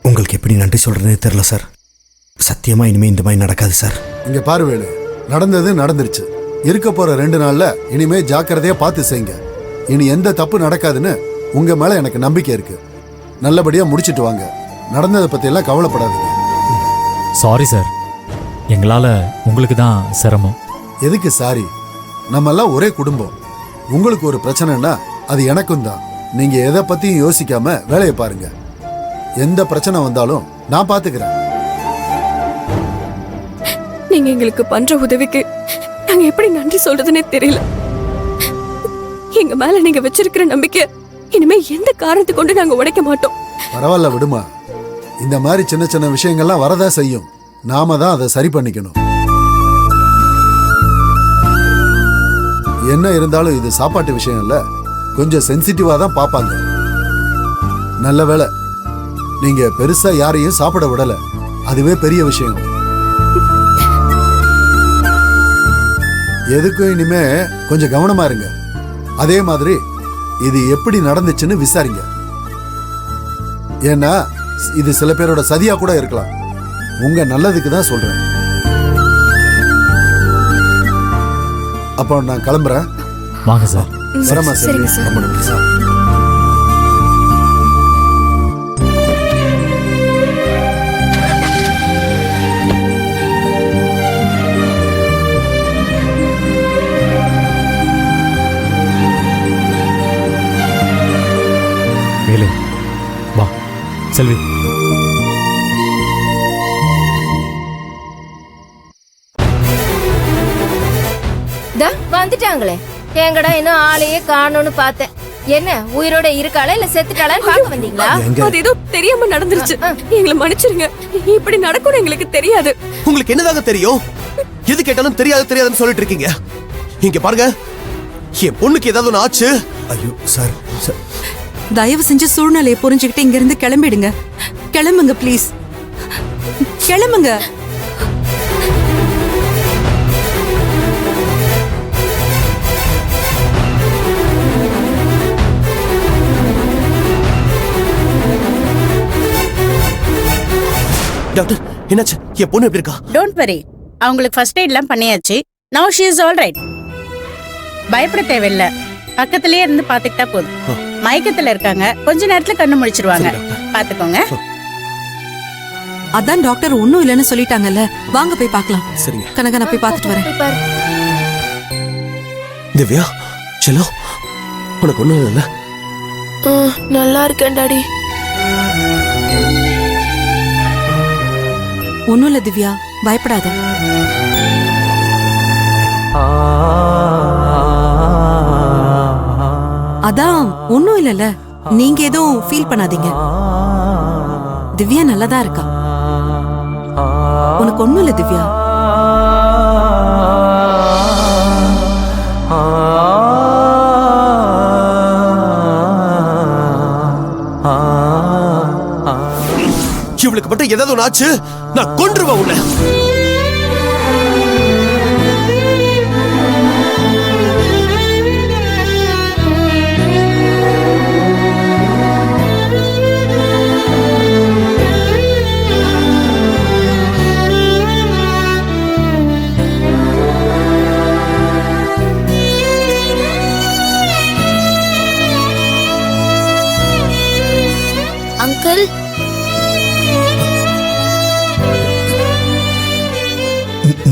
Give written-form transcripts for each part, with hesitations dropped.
உங்களுக்கு எப்படி நன்றி சொல்றதுனே தெரியல சார். சத்தியமா இனிமே இந்த மாதிரி நடக்காது சார். இங்க பாரு வேலு, நடந்தது நடந்துருச்சு. இருக்க போற 2 நாள்ல இனிமே ஜாக்கிரதையா பார்த்து செய்யுங்க. இனி எந்த தப்பு நடக்காதுன்னு உங்க மேல எனக்கு நம்பிக்கை இருக்கு. நல்லபடியா முடிச்சிட்டு வாங்க. நடந்ததை பத்தி எல்லாம் கவலைப்படாதீங்க. சாரி சார், எங்களால உங்களுக்கு தான் சிரமம். எதுக்கு சாரி? நம்ம எல்லாம் ஒரே குடும்பம். உங்களுக்கு ஒரு பிரச்சனைனா அது எனக்கும் தான். நீங்க எதை பத்தியும் யோசிக்காம வேலையை பாருங்க. எந்த பிரச்சனை வந்தாலும் நான் பாத்துக்கிறேன். நீங்க எங்களுக்கு பண்ற உதவிக்கு நாங்க எப்படி நன்றி சொல்றதுன்னே தெரியல. எங்க மேல நீங்க வச்சிருக்கிற நம்பிக்கை இனிமே எந்த காரணத்தை கொண்டு நாங்க உடைக்க மாட்டோம். பரவாயில்ல விடுமா. இந்த மாதிரி சின்ன சின்ன விஷயங்கள்லாம் வரதான் செய்யும். நாம தான் அதை சரி பண்ணிக்கணும். என்ன இருந்தாலும் இது சாப்பாட்டு விஷயம் இல்ல, கொஞ்சம் சென்சிட்டிவா தான் பாப்பாங்க. நல்ல வேளை நீங்க பெருசா யாரையும் சாப்பிட விடல. அதுவே பெரிய விஷயம். எதுக்கும் இனிமே கொஞ்சம் கவனமா இருங்க. அதே மாதிரி இது எப்படி நடந்துச்சுன்னு விசாரிங்க. ஏன்னா இது சில பேரோட சதியா கூட இருக்கலாம். உங்க நல்லதுக்கு தான் சொல்றேன். அப்போ நான் கிளம்புறேன். வாங்க சார். வரமா சரிங்க சார். ரொம்ப நன்றி சார். வேலு வா. செல்வி வந்துட்டாங்களே. எங்கடா இன்னும் ஆளையே காணோன்னு பார்த்தேன். என்ன உயிரோட இருக்காளா இல்ல செத்துட்டாளான்னு பார்க்க வந்தீங்களா? அது ஏதோ தெரியாம நடந்துருச்சு. எங்களை மன்னிச்சிருங்க. இப்படி நடக்கும்னு எங்களுக்கு தெரியாது. உங்களுக்கு என்னதாக தெரியும்? எது கேட்டாலும் தெரியாதுன்னு சொல்லிட்டு இருக்கீங்க. இங்க பாருங்க, என் பொண்ணுக்கு ஏதாவது ஒண்ணு ஆச்சு. ஐயோ சார், தயவு செஞ்சு சூழ்நிலையை புரிஞ்சுக்கிட்டு இங்க இருந்து கிளம்பிடுங்க. கிளம்புங்க ப்ளீஸ், கிளம்புங்க. டாக்டர், என்னாச்சு? என் பொண்ணு எப்படி இருக்கா? டோன்ட் வரி, அவங்களுக்கு ஃபர்ஸ்ட் எய்ட்லாம் பண்ணியாச்சு. Now she is all right. பயப்பட தேவையில்ல. பக்கத்திலேயே இருந்து பாத்துக்கிட்டா போதும். மயக்கத்துல இருக்காங்க, கொஞ்ச நேரத்துல கண்ணு முழிச்சிருவாங்க. பாத்துக்கோங்க. அதான் டாக்டர் ஒண்ணும் இல்லைன்னு சொல்லிட்டாங்கல்ல. வாங்க போய் பார்க்கலாம். சரிங்க. கனகா, நான் போய் பார்த்துட்டு வரேன். திவ்யா, செல்லம், உனக்கு ஒண்ணும் இல்ல? நல்லா இருக்கேன் டாடி. ஒண்ணும் இல்ல திவ்யா, பயப்படாத. அதான் ஒண்ணும் இல்லல, நீங்க எதுவும் ஃபீல் பண்ணாதீங்க. திவ்யா நல்லதா இருக்கா. உனக்கு ஒண்ணும் இல்ல திவ்யா. இவளுக்கு மட்டும் ஏதாவது ஒண்ணு ஆச்சு, நான் கொன்றுவேன் உன்னை. அங்கிள்,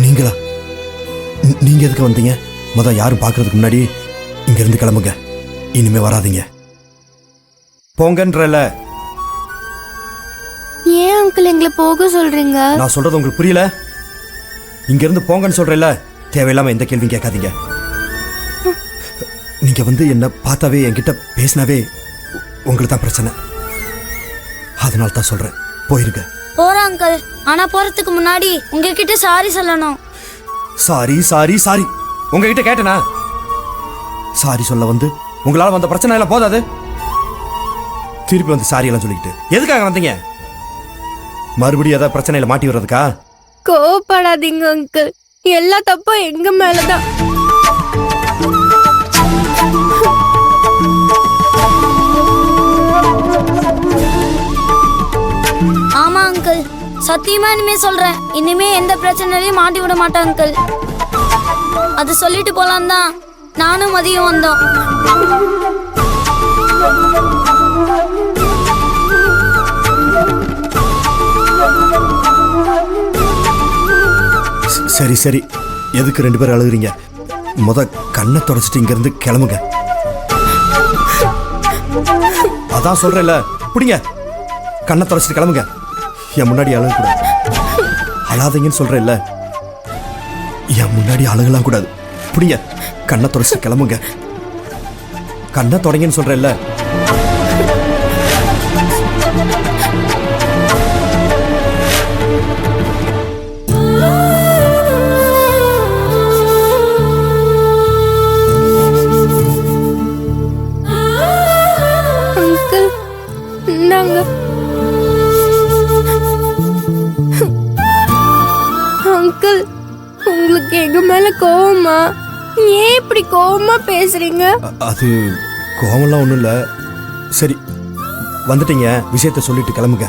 நீங்களா? நீங்க எதுக்கு வந்தீங்க? யாரும் பாக்குறதுக்கு முன்னாடி இங்க இருந்து கிளம்புங்க. இனிமே வராதீங்க. போங்கன்றல. ஏன் அங்கிள் எங்களை போக சொல்றீங்க? நான் சொல்றது உங்களுக்கு புரியல? இங்க இருந்து போங்கன்னு சொல்றேன்ல. தேவையில்லாம எந்த கேள்வியும் கேட்காதீங்க. நீங்க என்ன பார்த்தாவே, என்கிட்ட பேசினாவே உங்களுக்கு தான் பிரச்சனை. அதனால தான் சொல்றேன், போயிருங்க. போறோம் அங்கிள். ஆனா போறதுக்கு முன்னாடி உங்ககிட்ட சாரி சொல்லணும். சாரி சாரி சாரி உங்ககிட்ட கேட்டனா? சாரி சொல்ல உங்களால வந்த பிரச்சனை எல்லாம் போதாது. திருப்பி சாரி எல்லாம் சொல்லிக்கிட்டு எதுக்காக வந்தீங்க? மறுபடியும் ஏதாவது பிரச்சனையில மாட்டி வர்றதுக்கா? கோவப்படாதீங்க அங்கிள். எல்லா தப்பும் எங்க மேலதான். சத்தியமா இனிமே சொல்றேன், இனிமே எந்த பிரச்சனையிலையும் மாட்டி விட மாட்டேன் அங்கிள். அது சொல்லிட்டு போலாம் தான் நானும் மதியம் வந்தோம். சரி சரி, எதுக்கு 2 பேரும் அழுகுறீங்க? முத கண்ணை தொடச்சிட்டு இங்க இருந்து கிளம்புங்க. அதான் சொல்றேன்ல, பிடிங்க, கண்ணை தொடச்சிட்டு கிளம்புங்க. என் முன்னாடி அழுகக்கூடாது. அழாதீங்கன்னு சொல்றேன்ல, என் முன்னாடி அழுகலாம் கூடாது. பிடிங்க, கண்ணை தொடச்சிட்டு கிளம்புங்க. கண்ணை தொடங்கன்னு சொல்றேன்ல. அங்கிள், நாங்க அங்கிள், உங்களுக்கு எங்க மேல கோவமா? ஏன் இப்படி கோவமா பேசுறீங்க? அது கோவம்லாம் ஒன்றும் இல்லை. சரி, வந்துட்டீங்க, விஷயத்த சொல்லிட்டு கிளம்புங்க.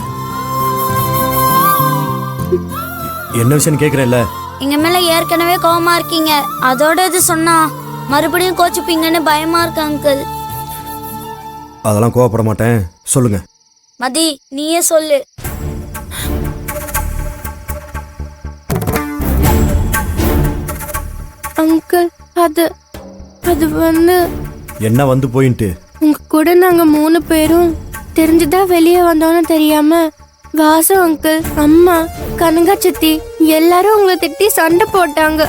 என்ன விஷயம்னு கேட்குறேன்ல. எங்க மேல ஏற்கனவே கோவமா இருக்கீங்க, அதோட இது சொன்னா மறுபடியும் கோச்சுப்பீங்கன்னு பயமா இருக்கு அங்கிள். அதெல்லாம் கோவப்பட மாட்டேன், சொல்லுங்க. மதி, நீயே சொல்லு. அங்கிள், அது வந்து என்ன வந்து போயின்ட்டு? உங்க கூட நாங்க 3 பேரும் தெரிஞ்சுதா வெளியே வந்தோன்னு தெரியாம வாசு அங்கிள், அம்மா, கனகா சித்தி எல்லாரும் உங்களை திட்டி சண்டை போட்டாங்க.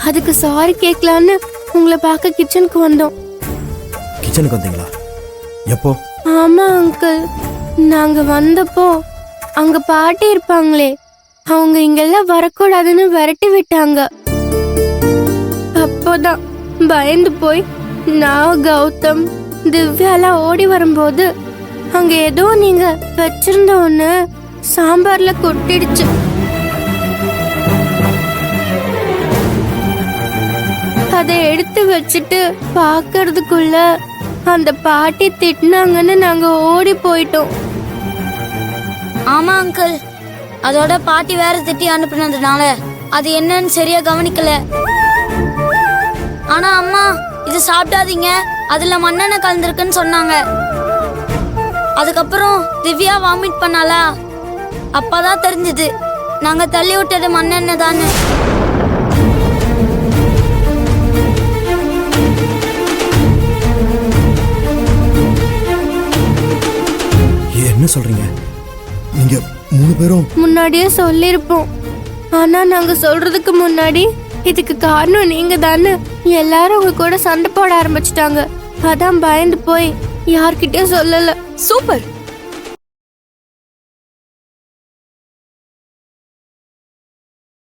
அதுக்கு சாரி கேட்கலான்னு உங்களை பார்க்க கிச்சனுக்கு வந்தோம். கிச்சனுக்கு வந்தீங்களா? எப்போ? ஆமா அங்கிள், நாங்க வந்தப்போ அங்க பாட்டி இருப்பாங்களே, அவங்க இங்கெல்லாம் வரக்கூடாதுன்னு விரட்டி விட்டாங்க. அப்போதான் பயந்து போய் நான், கௌதம், திவ்யாலாம் ஓடி வரும்போது அங்க ஏதோ நீங்க வச்சிருந்த ஒண்ணு சாம்பார்ல கொட்டிடுச்சு. அதை எடுத்து வச்சுட்டு பாக்குறதுக்குள்ள அந்த பாட்டி திட்டினாங்கன்னு நாங்க ஓடி போயிட்டோம். ஆமா அங்கிள், அதோட பாட்டி வேற திட்டி அனுப்புனதுனால அது என்னன்னு சரியா கவனிக்கல. ஆனா அம்மா, இது சாப்பிடாதீங்க, அதுல மண்ணெண்ணெய் கலந்துருக்குன்னு சொன்னாங்க. அதுக்கப்புறம் திவ்யா வாமிட் பண்ணாலா, அப்பதான் தெரிஞ்சது நாங்க தள்ளி விட்டது மண்ணெண்ணெய் தானே. என்ன சொல்றீங்க? நீங்க 3 பேரும் முன்னாடியே சொல்லிருப்போம், ஆனா நாங்க சொல்றதுக்கு முன்னாடி இதுக்கு காரணம் நீங்க தானே எல்லாரும் உங்க கூட சண்டை போட ஆரம்பிச்சிட்டாங்க. அதான் பயந்து போய் யார்கிட்டயும் சொல்லல. சூப்பர்.